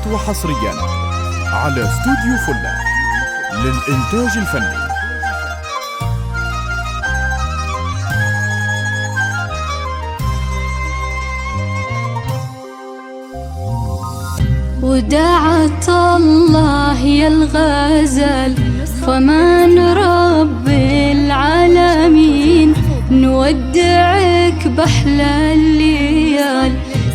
فقط وحصريا على استوديو فلة للإنتاج الفني. ودعت الله يا الغزل فمان رب العالمين، نودعك بأحلى الليال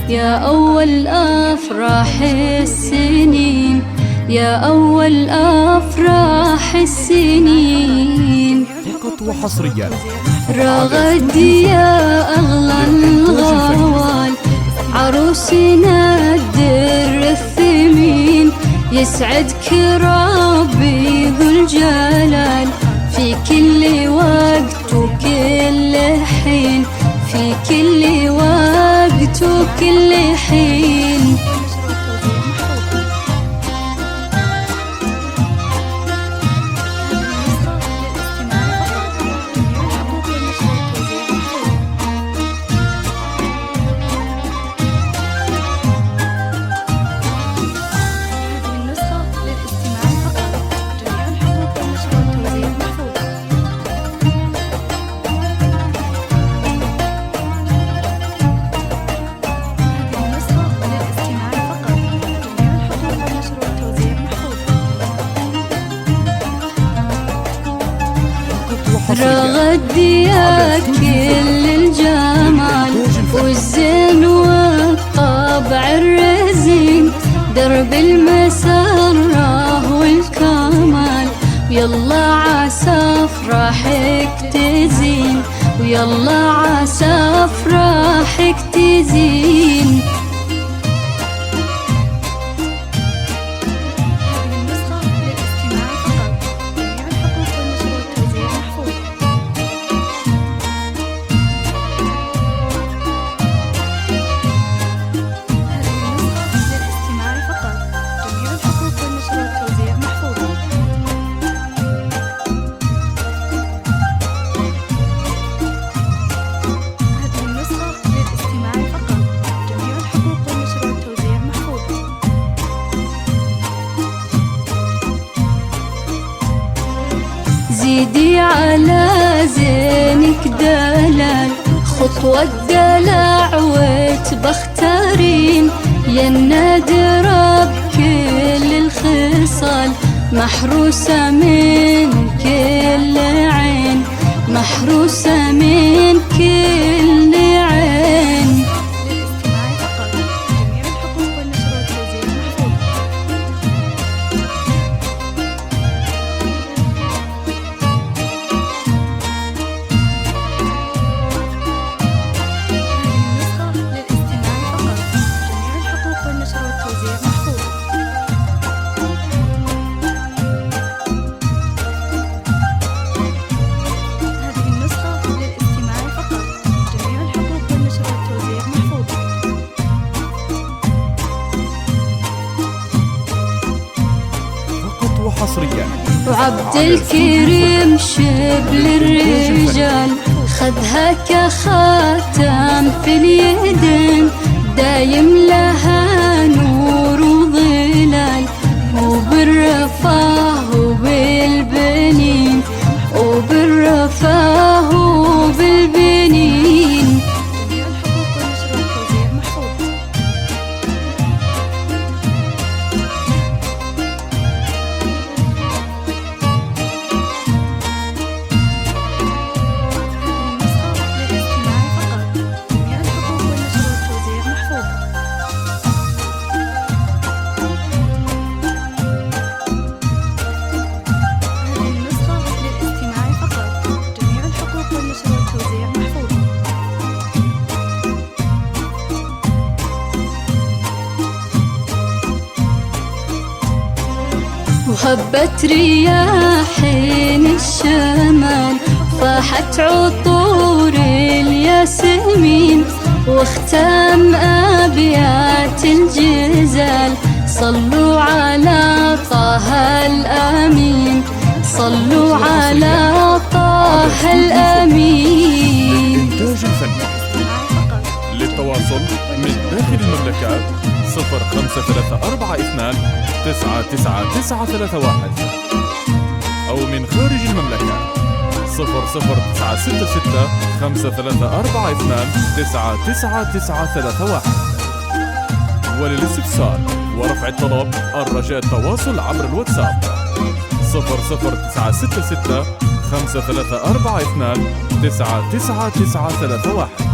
يا أول أفراح السنين، يا أول أفراح السنين. فقط وحصريا رغد يا أغلى الغوال عروسنا الدر الثمين، يسعدك ربي ذو الجلال في كل وقت وكل حين، في كل وقت وكل حين. رغد يا كل الجمال والزين والطبع الرزين، درب المسرة والكمال، ويلا عسى افراحك تزين، ويلا عسى افراحك تزين. زيدي على زينك دلال خطوة دلع وتبخترين، يا النادرة بكل الخصال، محروسة من كل عين، محروسة من كل عين. حصريا وعبد الكريم شبل الرجال خذها كخاتم في اليدين، دايم لها نور وظلال، وبالرفاه وبالبنين، وبالرفاه وبالبنين. وهبت رياحين الشمال فاحت عطور الياسمين، واختام أبيات الجزال صلوا على طه الأمين، صلوا على طه الأمين. إنتاج الفني للتواصل من داخل المملكة 0534 99931 أو من خارج المملكة 00966 5342 99931. وللاستفسار ورفع الطلب الرجاء التواصل عبر الواتساب 00966 5342 99931.